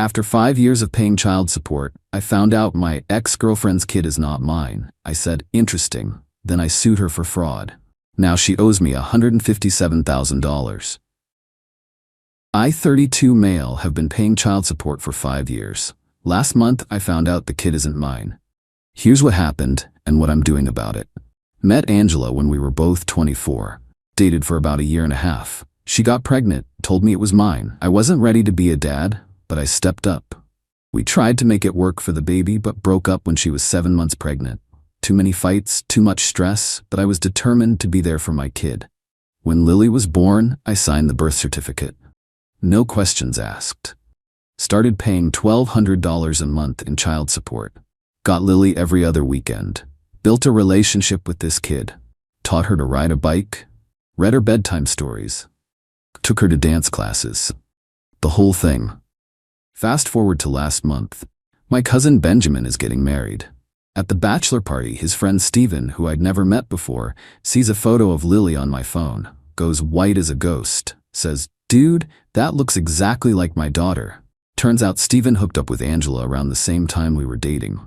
After 5 years of paying child support, I found out my ex-girlfriend's kid is not mine. I said, interesting. Then I sued her for fraud. Now she owes me $157,000. I, 32 male, have been paying child support for 5 years. Last month, I found out the kid isn't mine. Here's what happened and what I'm doing about it. Met Angela when we were both 24. Dated for about a year and a half. She got pregnant, told me it was mine. I wasn't ready to be a dad, but I stepped up. We tried to make it work for the baby, but broke up when she was 7 months pregnant. Too many fights, too much stress, but I was determined to be there for my kid. When Lily was born, I signed the birth certificate. No questions asked. Started paying $1,200 a month in child support. Got Lily every other weekend. Built a relationship with this kid. Taught her to ride a bike. Read her bedtime stories. Took her to dance classes. The whole thing. Fast forward to last month. My cousin Benjamin is getting married. At the bachelor party, his friend Steven, who I'd never met before, sees a photo of Lily on my phone, goes white as a ghost, says, "Dude, that looks exactly like my daughter." Turns out Steven hooked up with Angela around the same time we were dating.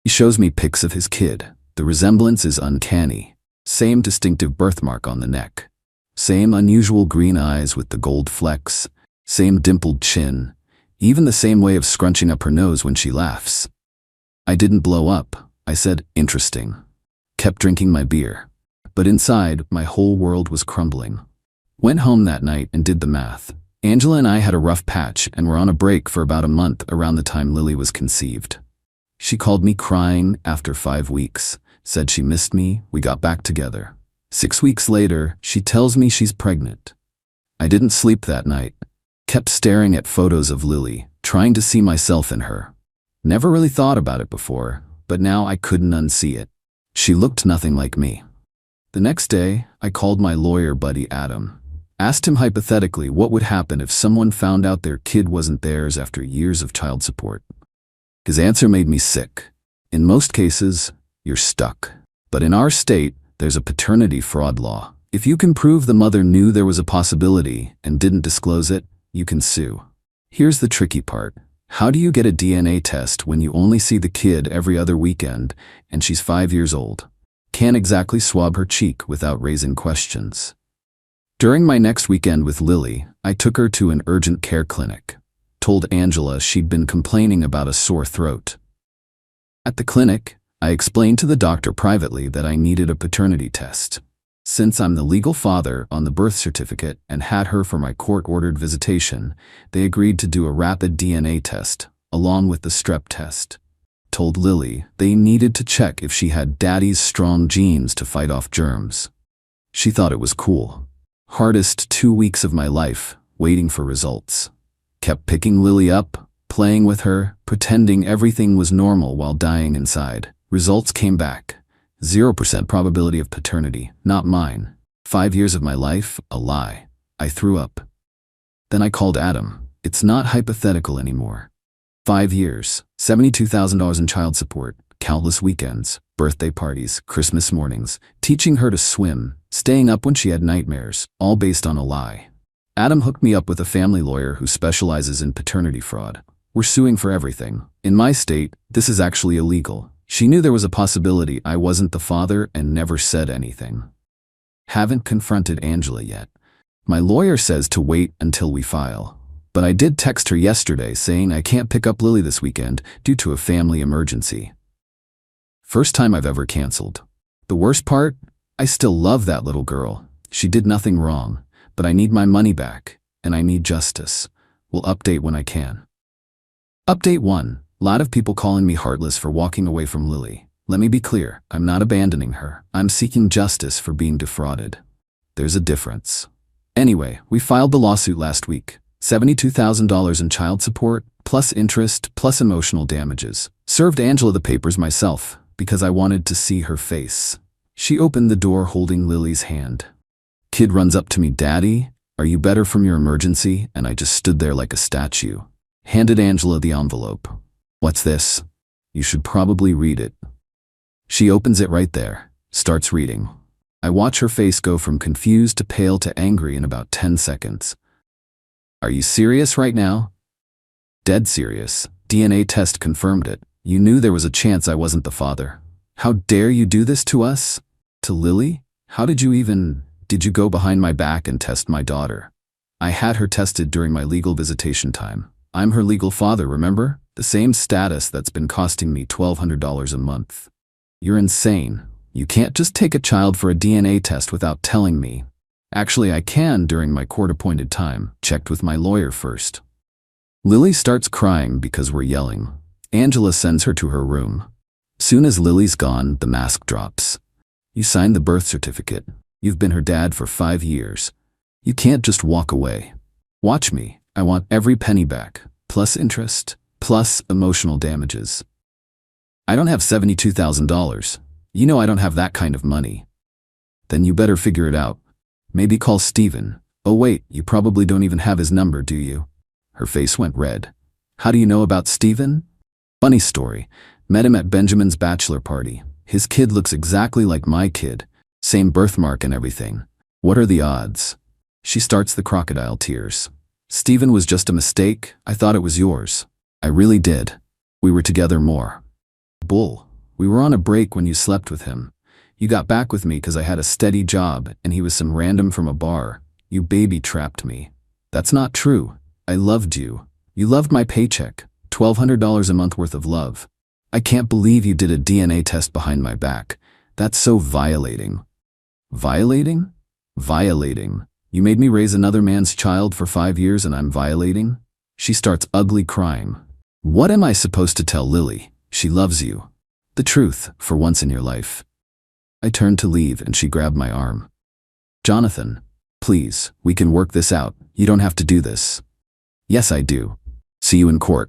He shows me pics of his kid. The resemblance is uncanny. Same distinctive birthmark on the neck. Same unusual green eyes with the gold flecks. Same dimpled chin. Even the same way of scrunching up her nose when she laughs. I didn't blow up. I said, interesting. Kept drinking my beer. But inside, my whole world was crumbling. Went home that night and did the math. Angela and I had a rough patch and were on a break for about a month around the time Lily was conceived. She called me crying after 5 weeks, said she missed me, we got back together. 6 weeks later, she tells me she's pregnant. I didn't sleep that night. Kept staring at photos of Lily, trying to see myself in her. Never really thought about it before, but now I couldn't unsee it. She looked nothing like me. The next day, I called my lawyer buddy Adam. Asked him hypothetically what would happen if someone found out their kid wasn't theirs after years of child support. His answer made me sick. In most cases, you're stuck. But in our state, there's a paternity fraud law. If you can prove the mother knew there was a possibility and didn't disclose it, you can sue. Here's the tricky part. How do you get a DNA test when you only see the kid every other weekend and she's 5 years old? Can't exactly swab her cheek without raising questions. During my next weekend with Lily, I took her to an urgent care clinic. Told Angela she'd been complaining about a sore throat. At the clinic, I explained to the doctor privately that I needed a paternity test. Since I'm the legal father on the birth certificate and had her for my court-ordered visitation, they agreed to do a rapid DNA test, along with the strep test. Told Lily they needed to check if she had daddy's strong genes to fight off germs. She thought it was cool. Hardest 2 weeks of my life, waiting for results. Kept picking Lily up, playing with her, pretending everything was normal while dying inside. Results came back. 0% probability of paternity, not mine. 5 years of my life, a lie. I threw up. Then I called Adam. It's not hypothetical anymore. 5 years, $72,000 in child support, countless weekends, birthday parties, Christmas mornings, teaching her to swim, staying up when she had nightmares, all based on a lie. Adam hooked me up with a family lawyer who specializes in paternity fraud. We're suing for everything. In my state, this is actually illegal. She knew there was a possibility I wasn't the father and never said anything. Haven't confronted Angela yet. My lawyer says to wait until we file. But I did text her yesterday saying I can't pick up Lily this weekend due to a family emergency. First time I've ever canceled. The worst part? I still love that little girl. She did nothing wrong, but I need my money back, and I need justice. We'll update when I can. Update 1. Lot of people calling me heartless for walking away from Lily. Let me be clear, I'm not abandoning her. I'm seeking justice for being defrauded. There's a difference. Anyway, we filed the lawsuit last week. $72,000 in child support, plus interest, plus emotional damages. Served Angela the papers myself, because I wanted to see her face. She opened the door holding Lily's hand. Kid runs up to me, "Daddy, are you better from your emergency?" And I just stood there like a statue. Handed Angela the envelope. "What's this? You should probably read it." She opens it right there, starts reading. I watch her face go from confused to pale to angry in about 10 seconds. "Are you serious right now?" Dead serious. DNA test confirmed it. You knew there was a chance I wasn't the father. How dare you do this to us? To Lily? How did you even... Did you go behind my back and test my daughter? I had her tested during my legal visitation time. I'm her legal father, remember? The same status that's been costing me $1,200 a month. You're insane. You can't just take a child for a DNA test without telling me. Actually, I can during my court-appointed time. Checked with my lawyer first. Lily starts crying because we're yelling. Angela sends her to her room. Soon as Lily's gone, the mask drops. You signed the birth certificate. You've been her dad for 5 years. You can't just walk away. Watch me. I want every penny back, plus interest, plus emotional damages. I don't have $72,000. You know I don't have that kind of money. Then you better figure it out. Maybe call Steven. Oh wait, you probably don't even have his number, do you? Her face went red. How do you know about Steven? Funny story. Met him at Benjamin's bachelor party. His kid looks exactly like my kid. Same birthmark and everything. What are the odds? She starts the crocodile tears. Steven was just a mistake. I thought it was yours. I really did. We were together more. Bull. We were on a break when you slept with him. You got back with me because I had a steady job and he was some random from a bar. You baby-trapped me. That's not true. I loved you. You loved my paycheck. $1,200 a month worth of love. I can't believe you did a DNA test behind my back. That's so violating. Violating? Violating. You made me raise another man's child for 5 years and I'm violating? She starts ugly crying. What am I supposed to tell Lily? She loves you. The truth, for once in your life. I turned to leave and she grabbed my arm. Jonathan, please, we can work this out. You don't have to do this. Yes, I do. See you in court.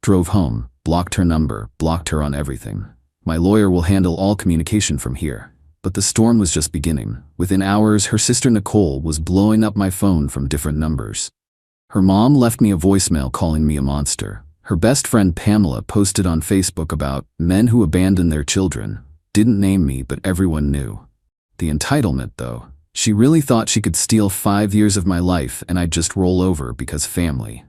Drove home, blocked her number, blocked her on everything. My lawyer will handle all communication from here. But the storm was just beginning. Within hours, her sister Nicole was blowing up my phone from different numbers. Her mom left me a voicemail calling me a monster. Her best friend Pamela posted on Facebook about men who abandon their children. Didn't name me, but everyone knew. The entitlement, though. She really thought she could steal 5 years of my life and I'd just roll over because family.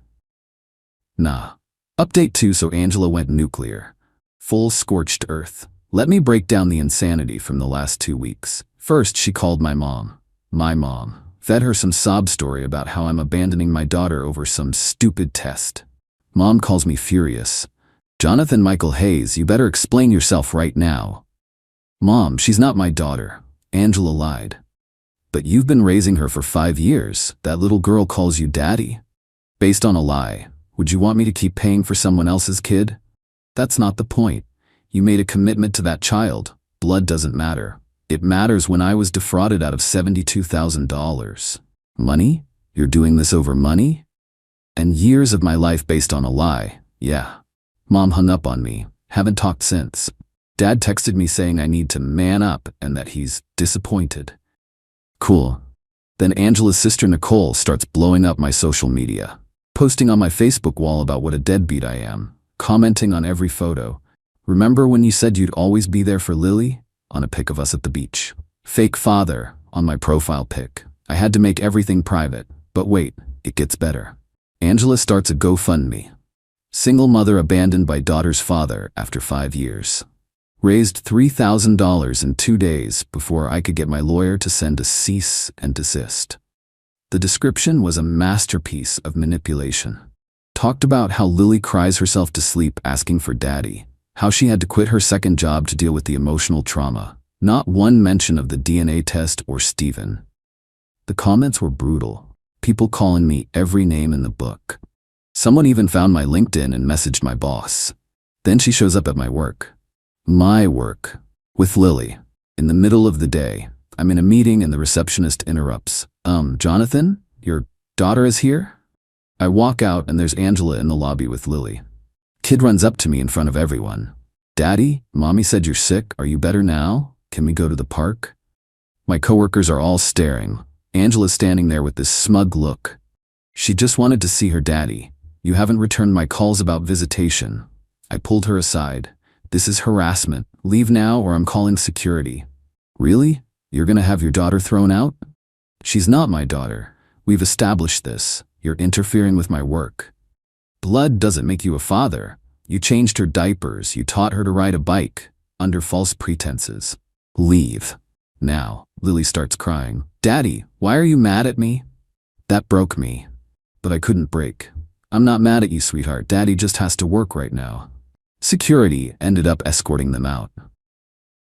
Nah. Update 2. So Angela went nuclear. Full scorched earth. Let me break down the insanity from the last 2 weeks. First, she called my mom. My mom. Fed her some sob story about how I'm abandoning my daughter over some stupid test. Mom calls me furious. Jonathan Michael Hayes, you better explain yourself right now. Mom, she's not my daughter. Angela lied. But you've been raising her for 5 years. That little girl calls you daddy. Based on a lie. Would you want me to keep paying for someone else's kid? That's not the point. You made a commitment to that child. Blood doesn't matter. It matters when I was defrauded out of $72,000. Money? You're doing this over money? And years of my life based on a lie. Yeah. Mom hung up on me. Haven't talked since. Dad texted me saying I need to man up and that he's disappointed. Cool. Then Angela's sister Nicole starts blowing up my social media. Posting on my Facebook wall about what a deadbeat I am. Commenting on every photo. Remember when you said you'd always be there for Lily? On a pic of us at the beach. Fake father on my profile pic. I had to make everything private. But wait, it gets better. Angela starts a GoFundMe. Single mother abandoned by daughter's father after 5 years. Raised $3,000 in 2 days before I could get my lawyer to send a cease and desist. The description was a masterpiece of manipulation. Talked about how Lily cries herself to sleep asking for daddy. How she had to quit her second job to deal with the emotional trauma. Not one mention of the DNA test or Steven. The comments were brutal. People calling me every name in the book. Someone even found my LinkedIn and messaged my boss. Then she shows up at my work. My work. With Lily. In the middle of the day. I'm in a meeting and the receptionist interrupts. Jonathan? Your daughter is here? I walk out and there's Angela in the lobby with Lily. Kid runs up to me in front of everyone. Daddy, Mommy said you're sick. Are you better now? Can we go to the park? My coworkers are all staring. Angela's standing there with this smug look. She just wanted to see her daddy. You haven't returned my calls about visitation. I pulled her aside. This is harassment. Leave now or I'm calling security. Really? You're gonna have your daughter thrown out? She's not my daughter. We've established this. You're interfering with my work. Blood doesn't make you a father. You changed her diapers, you taught her to ride a bike, under false pretenses. Leave. Now, Lily starts crying. Daddy, why are you mad at me? That broke me. But I couldn't break. I'm not mad at you, sweetheart. Daddy just has to work right now. Security ended up escorting them out.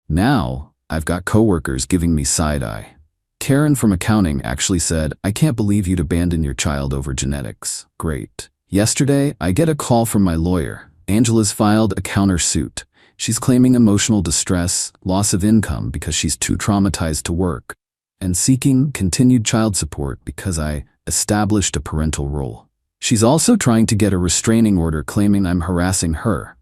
Now, I've got coworkers giving me side-eye. Karen from accounting actually said, I can't believe you'd abandon your child over genetics. Great. Yesterday, I get a call from my lawyer. Angela's filed a countersuit. She's claiming emotional distress, loss of income because she's too traumatized to work, and seeking continued child support because I established a parental role. She's also trying to get a restraining order claiming I'm harassing her.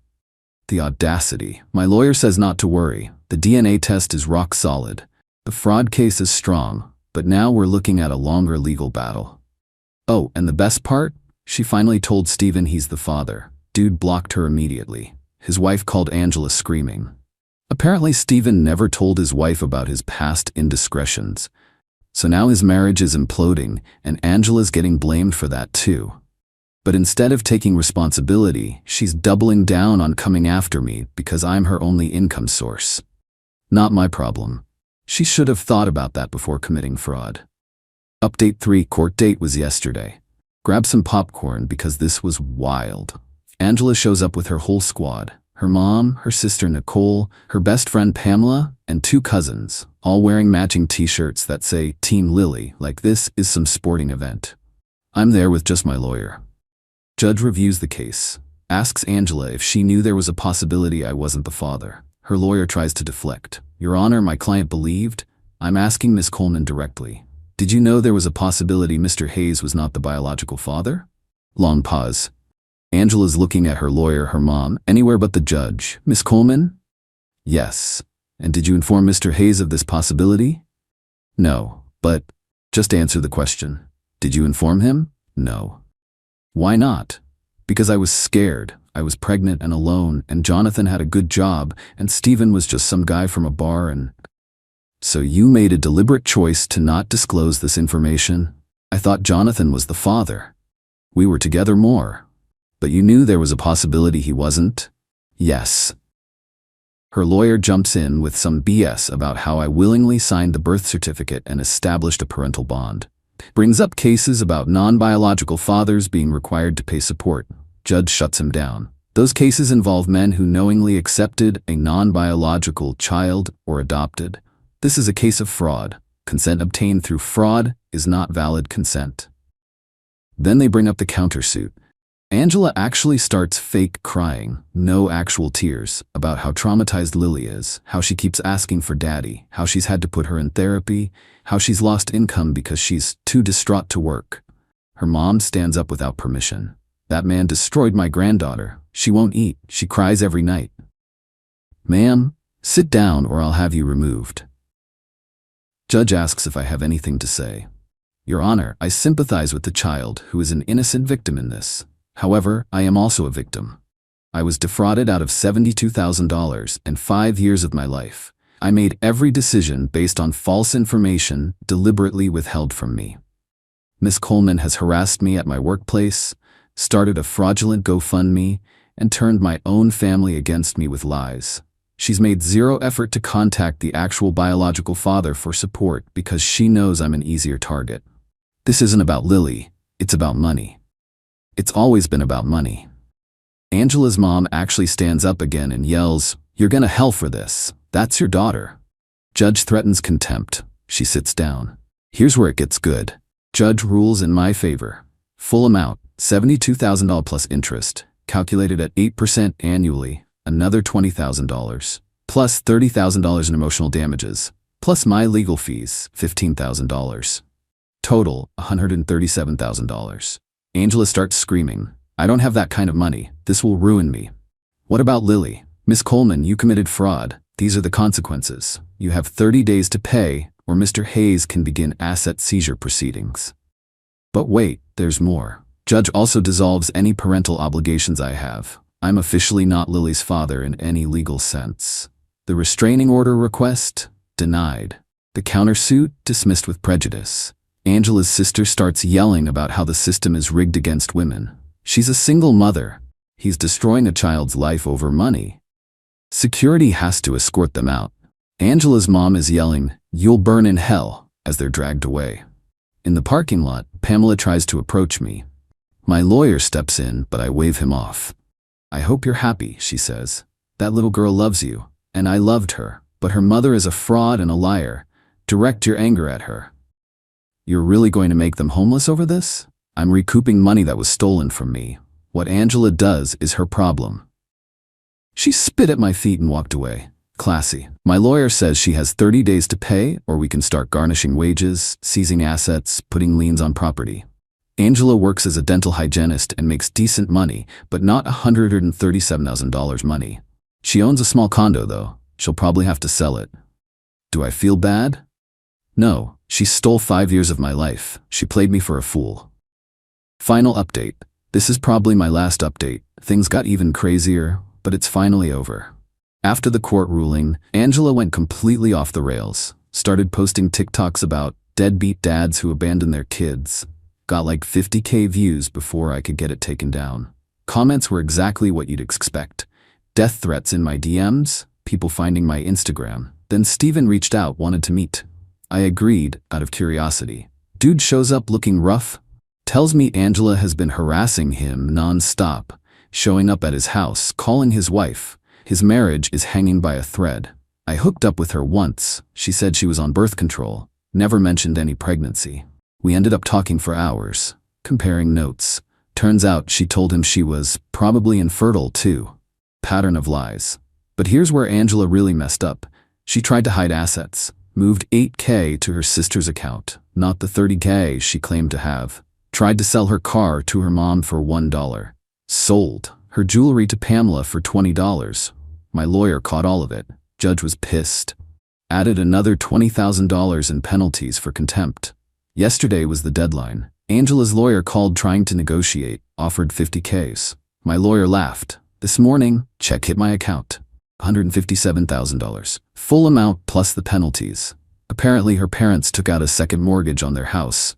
The audacity. My lawyer says not to worry. The DNA test is rock solid. The fraud case is strong, but now we're looking at a longer legal battle. Oh, and the best part? She finally told Steven he's the father. Dude blocked her immediately. His wife called Angela screaming. Apparently Steven never told his wife about his past indiscretions. So now his marriage is imploding, and Angela's getting blamed for that too. But instead of taking responsibility, she's doubling down on coming after me because I'm her only income source. Not my problem. She should have thought about that before committing fraud. Update 3: court date was yesterday. Grab some popcorn because this was wild. Angela shows up with her whole squad. Her mom, her sister Nicole, her best friend Pamela, and 2 cousins, all wearing matching t-shirts that say Team Lily, like this is some sporting event. I'm there with just my lawyer. Judge reviews the case, asks Angela if she knew there was a possibility I wasn't the father. Her lawyer tries to deflect. Your Honor, my client believed. I'm asking Miss Coleman directly. Did you know there was a possibility Mr. Hayes was not the biological father? Long pause. Angela's looking at her lawyer, her mom, anywhere but the judge. Miss Coleman? Yes. And did you inform Mr. Hayes of this possibility? No, but just answer the question. Did you inform him? No. Why not? Because I was scared. I was pregnant and alone, and Jonathan had a good job, and Steven was just some guy from a bar and... So you made a deliberate choice to not disclose this information? I thought Jonathan was the father. We were together more. But you knew there was a possibility he wasn't? Yes. Her lawyer jumps in with some BS about how I willingly signed the birth certificate and established a parental bond. Brings up cases about non-biological fathers being required to pay support. Judge shuts him down. Those cases involve men who knowingly accepted a non-biological child or adopted. This is a case of fraud. Consent obtained through fraud is not valid consent. Then they bring up the countersuit. Angela actually starts fake crying, no actual tears, about how traumatized Lily is, how she keeps asking for daddy, how she's had to put her in therapy, how she's lost income because she's too distraught to work. Her mom stands up without permission. That man destroyed my granddaughter. She won't eat. She cries every night. Ma'am, sit down or I'll have you removed. Judge asks if I have anything to say. Your Honor, I sympathize with the child who is an innocent victim in this. However, I am also a victim. I was defrauded out of $72,000 and 5 years of my life. I made every decision based on false information deliberately withheld from me. Miss Coleman has harassed me at my workplace, started a fraudulent GoFundMe, and turned my own family against me with lies. She's made zero effort to contact the actual biological father for support because she knows I'm an easier target. This isn't about Lily, it's about money. It's always been about money. Angela's mom actually stands up again and yells, "You're gonna hell for this. That's your daughter." Judge threatens contempt. She sits down. Here's where it gets good. Judge rules in my favor. Full amount, $72,000 plus interest, calculated at 8% annually, another $20,000, plus $30,000 in emotional damages, plus my legal fees, $15,000. Total, $137,000. Angela starts screaming, "I don't have that kind of money. This will ruin me." What about Lily? Miss Coleman, you committed fraud. These are the consequences. You have 30 days to pay, or Mr. Hayes can begin asset seizure proceedings. But wait, there's more. Judge also dissolves any parental obligations I have. I'm officially not Lily's father in any legal sense. The restraining order request? Denied. The countersuit? Dismissed with prejudice. Angela's sister starts yelling about how the system is rigged against women. She's a single mother. He's destroying a child's life over money. Security has to escort them out. Angela's mom is yelling, "You'll burn in hell," as they're dragged away. In the parking lot, Pamela tries to approach me. My lawyer steps in, but I wave him off. "I hope you're happy," she says. "That little girl loves you, and I loved her, but her mother is a fraud and a liar. Direct your anger at her." "You're really going to make them homeless over this?" "I'm recouping money that was stolen from me. What Angela does is her problem." She spit at my feet and walked away. Classy. My lawyer says she has 30 days to pay, or we can start garnishing wages, seizing assets, putting liens on property. Angela works as a dental hygienist and makes decent money, but not $137,000 money. She owns a small condo, though. She'll probably have to sell it. Do I feel bad? No, she stole 5 years of my life. She played me for a fool. Final update. This is probably my last update. Things got even crazier, but it's finally over. After the court ruling, Angela went completely off the rails, started posting TikToks about deadbeat dads who abandon their kids. Got like 50K views before I could get it taken down. Comments were exactly what you'd expect. Death threats in my DMs, people finding my Instagram. Then Steven reached out, wanted to meet. I agreed, out of curiosity. Dude shows up looking rough. Tells me Angela has been harassing him non-stop, showing up at his house, calling his wife. His marriage is hanging by a thread. I hooked up with her once. She said she was on birth control, never mentioned any pregnancy. We ended up talking for hours, comparing notes. Turns out she told him she was probably infertile too. Pattern of lies. But here's where Angela really messed up. She tried to hide assets, moved $8K to her sister's account, not the $30K she claimed to have. Tried to sell her car to her mom for $1. Sold her jewelry to Pamela for $20. My lawyer caught all of it. Judge was pissed. Added another $20,000 in penalties for contempt. Yesterday was the deadline. Angela's lawyer called trying to negotiate, offered 50Ks. My lawyer laughed. This morning, check hit my account. $157,000. Full amount plus the penalties. Apparently her parents took out a second mortgage on their house.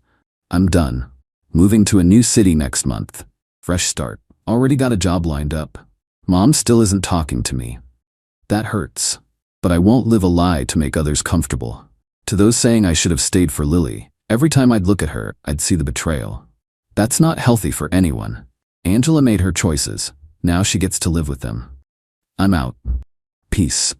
I'm done. Moving to a new city next month. Fresh start. Already got a job lined up. Mom still isn't talking to me. That hurts. But I won't live a lie to make others comfortable. To those saying I should have stayed for Lily, every time I'd look at her, I'd see the betrayal. That's not healthy for anyone. Angela made her choices. Now she gets to live with them. I'm out. Peace.